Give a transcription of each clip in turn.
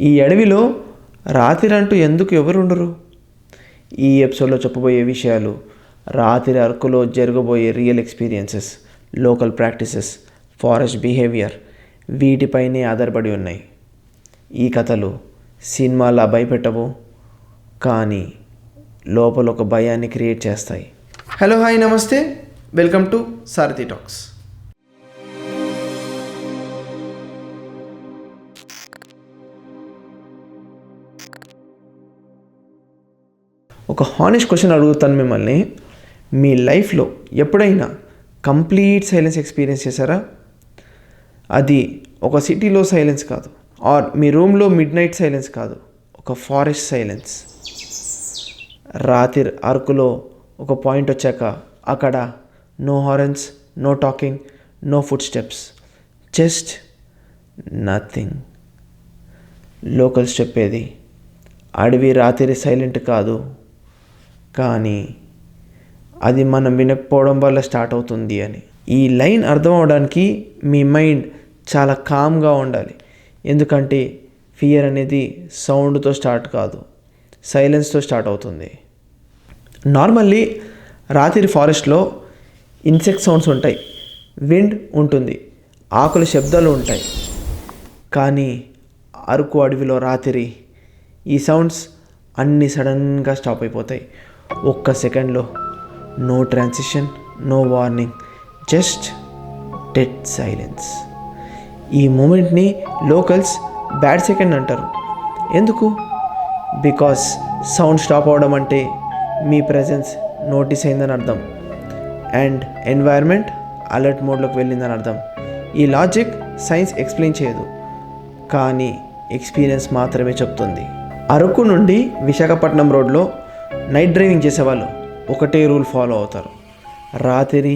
ఈ అడవిలో రాత్రి ఎందుకు ఎవరుండరు? ఈ ఎపిసోడ్లో చెప్పబోయే విషయాలు రాత్రి అరకులో జరగబోయే real experiences, local practices, forest behaviour వీటిపైనే ఆధారపడి ఉన్నాయి. ఈ కథలు సినిమాలా భయపెట్టవు, కానీ లోపల ఒక భయాన్ని క్రియేట్ చేస్తాయి. హలో, హాయ్, నమస్తే, వెల్కమ్ టు సారథి టాక్స్. ఒక హానెస్ట్ క్వశ్చన్ అడుగుతాను మిమ్మల్ని. మీ లైఫ్లో ఎప్పుడైనా కంప్లీట్ సైలెన్స్ ఎక్స్పీరియన్స్ చేశారా? అది ఒక సిటీలో సైలెన్స్ కాదు, ఆర్ మీ రూమ్లో మిడ్ నైట్ సైలెన్స్ కాదు, ఒక ఫారెస్ట్ సైలెన్స్. రాత్రి అరకులో ఒక పాయింట్ వచ్చాక అక్కడ no horns, no talking, no footsteps, just nothing. Locals చెప్పేది అడవి రాత్రి సైలెంట్ కాదు, కానీ అది మనం వినకపోవడం వల్ల స్టార్ట్ అవుతుంది అని. ఈ లైన్ అర్థం అవడానికి మీ మైండ్ చాలా కామ్గా ఉండాలి. ఎందుకంటే ఫియర్ అనేది సౌండ్తో స్టార్ట్ కాదు, సైలెన్స్తో స్టార్ట్ అవుతుంది. నార్మల్లీ రాత్రి ఫారెస్ట్లో ఇన్సెక్ట్ సౌండ్స్ ఉంటాయి, విండ్ ఉంటుంది, ఆకుల శబ్దాలు ఉంటాయి. కానీ అరకు అడవిలో రాత్రి ఈ సౌండ్స్ అన్నీ సడన్గా స్టాప్ అయిపోతాయి. ఒక్క సెకండ్లో no transition, no warning, just dead silence. ఈ మూమెంట్ని లోకల్స్ బ్యాడ్ సెకండ్ అంటారు. ఎందుకు? బికాస్ సౌండ్ స్టాప్ అవడం అంటే మీ ప్రెజెన్స్ నోటీస్ అయిందని అర్థం, అండ్ ఎన్వైర్న్మెంట్ అలర్ట్ మోడ్లోకి వెళ్ళిందని అర్థం. ఈ లాజిక్ సైన్స్ ఎక్స్ప్లెయిన్ చేయదు, కానీ ఎక్స్పీరియన్స్ మాత్రమే చెప్తుంది. అరకు నుండి విశాఖపట్నం రోడ్లో నైట్ డ్రైవింగ్ చేసేవాళ్ళు ఒకటే రూల్ ఫాలో అవుతారు: రాత్రి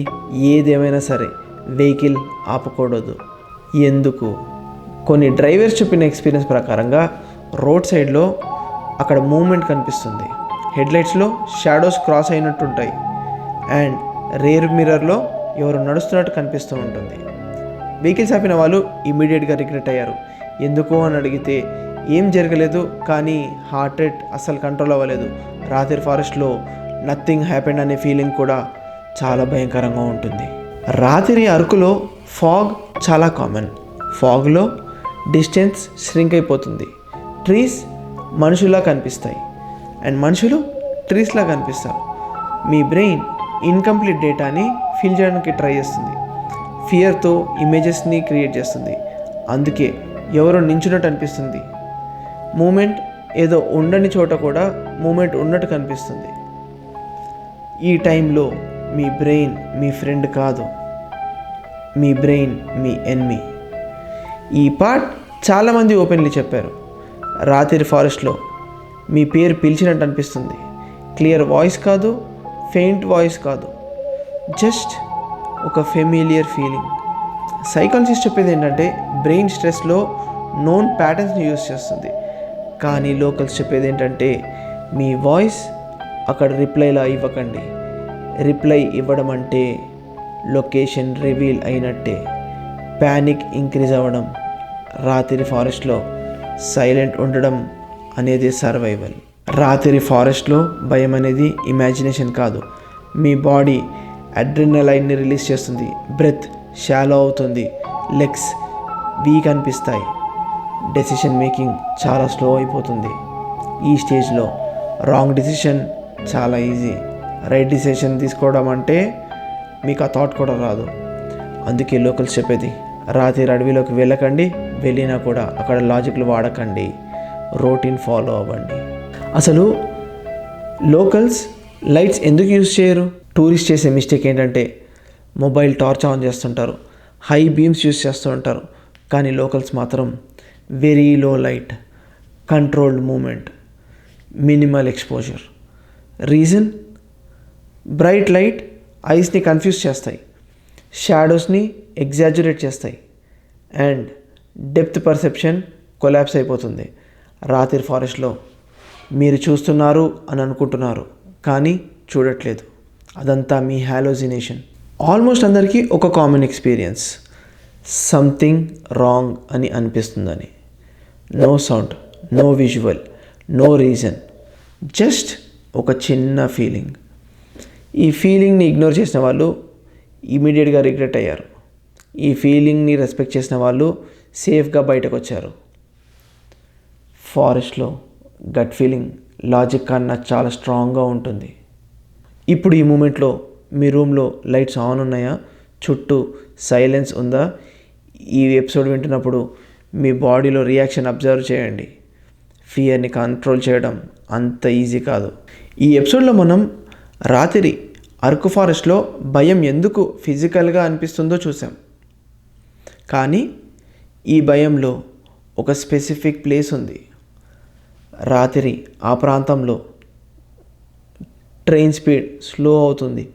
ఏదేమైనా సరే వెహికల్ ఆపకూడదు. ఎందుకు? కొన్ని డ్రైవర్స్ చెప్పిన ఎక్స్పీరియన్స్ ప్రకారంగా రోడ్ సైడ్లో అక్కడ మూవ్మెంట్ కనిపిస్తుంది, హెడ్లైట్స్లో షాడోస్ క్రాస్ అయినట్టుంటాయి, అండ్ రేర్ మిర్రర్లో ఎవరు నడుస్తున్నట్టు కనిపిస్తూ ఉంటుంది. వెహికల్స్ ఆపిన వాళ్ళు ఇమీడియట్గా రిగ్రెట్ అయ్యారు. ఎందుకు అని అడిగితే ఏం జరగలేదు, కానీ హార్ట్ రేట్ అస్సలు కంట్రోల్ అవ్వలేదు. రాత్రి ఫారెస్ట్లో నథింగ్ హ్యాపెండ్ అనే ఫీలింగ్ కూడా చాలా భయంకరంగా ఉంటుంది. రాత్రి అరకులో ఫాగ్ చాలా కామన్. ఫాగ్లో డిస్టెన్స్ ష్రింక్ అయిపోతుంది. ట్రీస్ మనుషుల్లా కనిపిస్తాయి, అండ్ మనుషులు ట్రీస్లా కనిపిస్తారు. మీ బ్రెయిన్ ఇన్కంప్లీట్ డేటాని ఫిల్ చేయడానికి ట్రై చేస్తుంది, ఫియర్తో ఇమేజెస్ని క్రియేట్ చేస్తుంది. అందుకే ఎవరో నించున్నట్టు అనిపిస్తుంది. మూమెంట్ ఏదో ఉండని చోట కూడా మూమెంట్ ఉన్నట్టు కనిపిస్తుంది. ఈ టైంలో మీ బ్రెయిన్ మీ ఫ్రెండ్ కాదు, మీ బ్రెయిన్ మీ ఎనిమీ. ఈ పార్ట్ చాలామంది ఓపెన్లీ చెప్పారు. రాత్రి ఫారెస్ట్లో మీ పేరు పిలిచినట్టు అనిపిస్తుంది. క్లియర్ వాయిస్ కాదు, ఫెయింట్ వాయిస్ కాదు, జస్ట్ ఒక ఫెమిలియర్ ఫీలింగ్. సైకాలజిస్ట్ చెప్పేది ఏంటంటే బ్రెయిన్ స్ట్రెస్లో నోన్ ప్యాటర్న్స్ని యూజ్ చేస్తుంది. కానీ లోకల్స్ చెప్పేది ఏంటంటే మీ వాయిస్ అక్కడ రిప్లైలా ఇవ్వకండి. రిప్లై ఇవ్వడం అంటే లొకేషన్ రివీల్ అయినట్టే, ప్యానిక్ ఇంక్రీజ్ అవ్వడం. రాత్రి ఫారెస్ట్లో సైలెంట్ ఉండడం అనేది సర్వైవల్. రాత్రి ఫారెస్ట్లో భయం అనేది ఇమాజినేషన్ కాదు. మీ బాడీ అడ్రినలైన్ని రిలీజ్ చేస్తుంది, బ్రెత్ షాలో అవుతుంది, లెగ్స్ వీక్ అనిపిస్తాయి, డెసిషన్ మేకింగ్ చాలా స్లో అయిపోతుంది. ఈ స్టేజ్లో రాంగ్ డిసిషన్ చాలా ఈజీ. రైట్ డిసిషన్ తీసుకోవడం అంటే మీకు ఆ థాట్ కూడా రాదు. అందుకే లోకల్స్ చెప్పేది రాత్రి అడవిలోకి వెళ్ళకండి, వెళ్ళినా కూడా అక్కడ లాజిక్లు వాడకండి, రొటీన్ ఫాలో అవ్వండి. అసలు లోకల్స్ లైట్స్ ఎందుకు యూజ్ చేయరు? టూరిస్ట్ చేసే మిస్టేక్ ఏంటంటే మొబైల్ టార్చ్ ఆన్ చేస్తుంటారు, హై బీమ్స్ యూజ్ చేస్తూ ఉంటారు. కానీ లోకల్స్ మాత్రం very low light, controlled moment, minimal exposure. Reason? Bright light ఐస్ని కన్ఫ్యూజ్ చేస్తాయి, షాడోస్ని ఎగ్జాజురేట్ చేస్తాయి, అండ్ డెప్త్ పర్సెప్షన్ కొలాప్స్ అయిపోతుంది. రాత్రి ఫారెస్ట్లో మీరు చూస్తున్నారు అని అనుకుంటున్నారు, కానీ చూడట్లేదు. అదంతా మీ హాలోజినేషన్. ఆల్మోస్ట్ అందరికీ ఒక కామన్ ఎక్స్పీరియన్స్, సంథింగ్ రాంగ్ అని అనిపిస్తుందని. No sound, no visual, no reason, just ఒక చిన్న ఫీలింగ్. ఈ ఫీలింగ్ని ఇగ్నోర్ చేసిన వాళ్ళు ఇమీడియట్గా రిగ్రెట్ అయ్యారు. ఈ ఫీలింగ్ని రెస్పెక్ట్ చేసిన వాళ్ళు సేఫ్గా బయటకు వచ్చారు. ఫారెస్ట్లో గట్ ఫీలింగ్ లాజిక్ కన్నా చాలా స్ట్రాంగ్గా ఉంటుంది. ఇప్పుడు ఈ మూమెంట్లో మీ రూమ్లో లైట్స్ ఆన్ ఉన్నాయా? చుట్టూ సైలెన్స్ ఉందా? ఈ ఎపిసోడ్ వింటున్నప్పుడు మీ బాడీలో రియాక్షన్ అబ్జర్వ్ చేయండి. ఫియర్ని కంట్రోల్ చేయడం అంత ఈజీ కాదు. ఈ ఎపిసోడ్లో మనం రాత్రి అరకు ఫారెస్ట్లో భయం ఎందుకు ఫిజికల్గా అనిపిస్తుందో చూసాం. కానీ ఈ భయంలో ఒక స్పెసిఫిక్ ప్లేస్ ఉంది. రాత్రి ఆ ప్రాంతంలో ట్రైన్ స్పీడ్ స్లో అవుతుంది.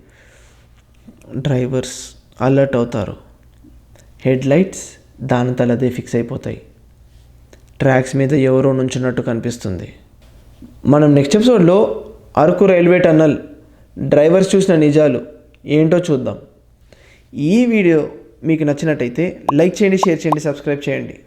డ్రైవర్స్ అలర్ట్ అవుతారు. హెడ్ లైట్స్ దానంతలదే ఫిక్స్ అయిపోతాయి. ట్రాక్స్ మీద ఎవరో నుంచున్నట్టు కనిపిస్తుంది. మనం నెక్స్ట్ ఎపిసోడ్లో అరకు రైల్వే టన్నల్ డ్రైవర్స్ చూసిన నిజాలు ఏంటో చూద్దాం. ఈ వీడియో మీకు నచ్చినట్టయితే లైక్ చేయండి, షేర్ చేయండి, సబ్స్క్రైబ్ చేయండి.